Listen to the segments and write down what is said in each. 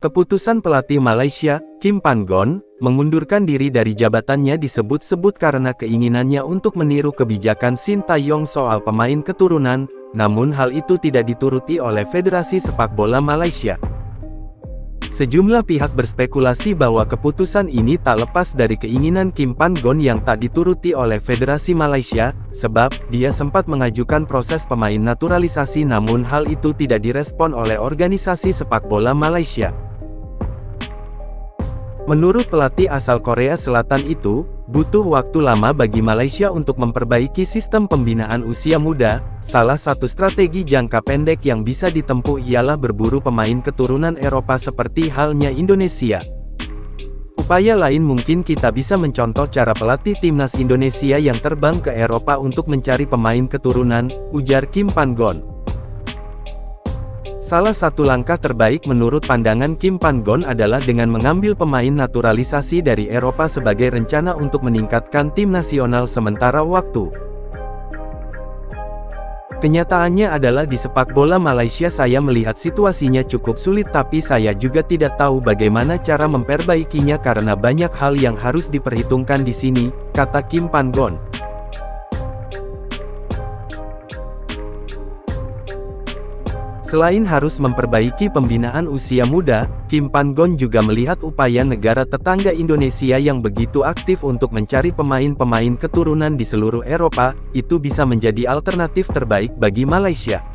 Keputusan pelatih Malaysia, Kim Pan-gon, mengundurkan diri dari jabatannya disebut-sebut karena keinginannya untuk meniru kebijakan Shin Tae-yong soal pemain keturunan, namun hal itu tidak dituruti oleh Federasi Sepak Bola Malaysia. Sejumlah pihak berspekulasi bahwa keputusan ini tak lepas dari keinginan Kim Pan-gon yang tak dituruti oleh Federasi Malaysia, sebab dia sempat mengajukan proses pemain naturalisasi namun hal itu tidak direspon oleh organisasi sepak bola Malaysia. Menurut pelatih asal Korea Selatan itu, butuh waktu lama bagi Malaysia untuk memperbaiki sistem pembinaan usia muda. Salah satu strategi jangka pendek yang bisa ditempuh ialah berburu pemain keturunan Eropa seperti halnya Indonesia. Upaya lain mungkin kita bisa mencontoh cara pelatih timnas Indonesia yang terbang ke Eropa untuk mencari pemain keturunan, ujar Kim Pan-gon. Salah satu langkah terbaik menurut pandangan Kim Pan-gon adalah dengan mengambil pemain naturalisasi dari Eropa sebagai rencana untuk meningkatkan tim nasional sementara waktu. Kenyataannya adalah di sepak bola Malaysia saya melihat situasinya cukup sulit tapi saya juga tidak tahu bagaimana cara memperbaikinya karena banyak hal yang harus diperhitungkan di sini, kata Kim Pan-gon. Selain harus memperbaiki pembinaan usia muda, Kim Pan-gon juga melihat upaya negara tetangga Indonesia yang begitu aktif untuk mencari pemain-pemain keturunan di seluruh Eropa, itu bisa menjadi alternatif terbaik bagi Malaysia.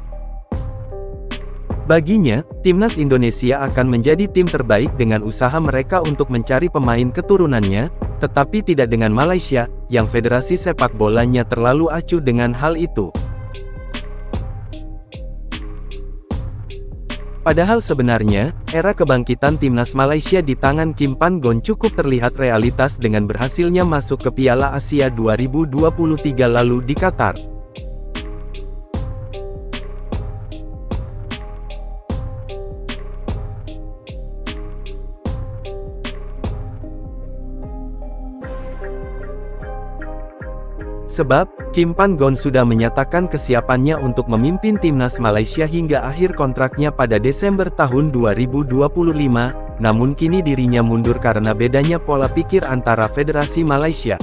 Baginya, timnas Indonesia akan menjadi tim terbaik dengan usaha mereka untuk mencari pemain keturunannya, tetapi tidak dengan Malaysia, yang federasi sepak bolanya terlalu acuh dengan hal itu. Padahal sebenarnya, era kebangkitan timnas Malaysia di tangan Kim Pan-gon cukup terlihat realitas dengan berhasilnya masuk ke Piala Asia 2023 lalu di Qatar. Sebab, Kim Pan-gon sudah menyatakan kesiapannya untuk memimpin timnas Malaysia hingga akhir kontraknya pada Desember tahun 2025, namun kini dirinya mundur karena bedanya pola pikir antara Federasi Malaysia.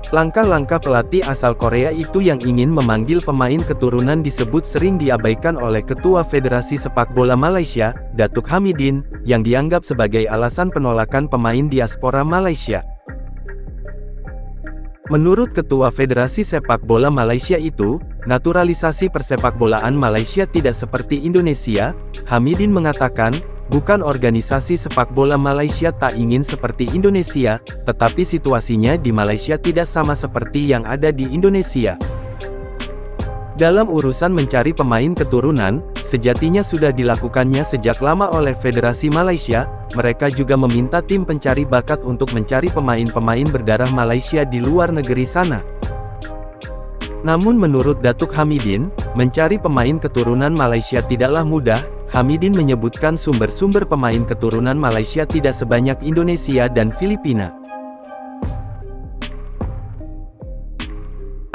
Langkah-langkah pelatih asal Korea itu yang ingin memanggil pemain keturunan disebut sering diabaikan oleh Ketua Federasi Sepak Bola Malaysia, Datuk Hamidin, yang dianggap sebagai alasan penolakan pemain diaspora Malaysia. Menurut Ketua Federasi Sepak Bola Malaysia itu, naturalisasi persepakbolaan Malaysia tidak seperti Indonesia. Hamidin mengatakan, bukan organisasi sepak bola Malaysia tak ingin seperti Indonesia, tetapi situasinya di Malaysia tidak sama seperti yang ada di Indonesia. Dalam urusan mencari pemain keturunan, sejatinya sudah dilakukannya sejak lama oleh Federasi Malaysia. Mereka juga meminta tim pencari bakat untuk mencari pemain-pemain berdarah Malaysia di luar negeri sana. Namun menurut Datuk Hamidin, mencari pemain keturunan Malaysia tidaklah mudah. Hamidin menyebutkan sumber-sumber pemain keturunan Malaysia tidak sebanyak Indonesia dan Filipina.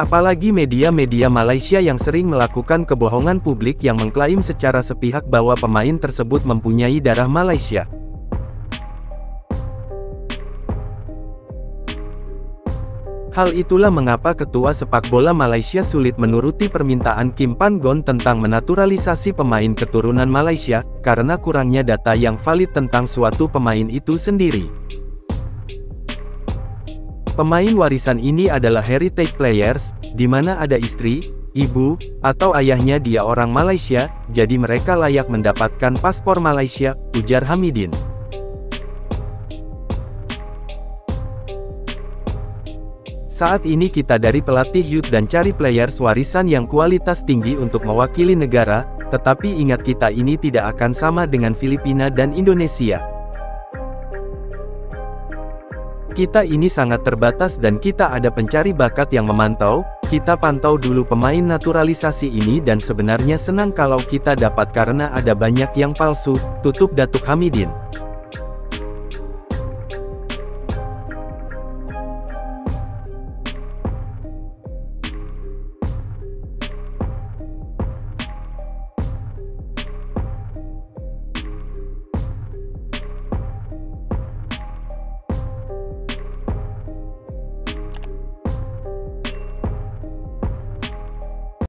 Apalagi media-media Malaysia yang sering melakukan kebohongan publik yang mengklaim secara sepihak bahwa pemain tersebut mempunyai darah Malaysia. Hal itulah mengapa Ketua Sepak Bola Malaysia sulit menuruti permintaan Kim Pan-gon tentang menaturalisasi pemain keturunan Malaysia, karena kurangnya data yang valid tentang suatu pemain itu sendiri. Pemain warisan ini adalah heritage players, di mana ada istri, ibu, atau ayahnya dia orang Malaysia, jadi mereka layak mendapatkan paspor Malaysia, ujar Hamidin. Saat ini kita dari pelatih youth dan cari players warisan yang kualitas tinggi untuk mewakili negara, tetapi ingat kita ini tidak akan sama dengan Filipina dan Indonesia. Kita ini sangat terbatas dan kita ada pencari bakat yang memantau, kita pantau dulu pemain naturalisasi ini dan sebenarnya senang kalau kita dapat karena ada banyak yang palsu, tutup Datuk Hamidin.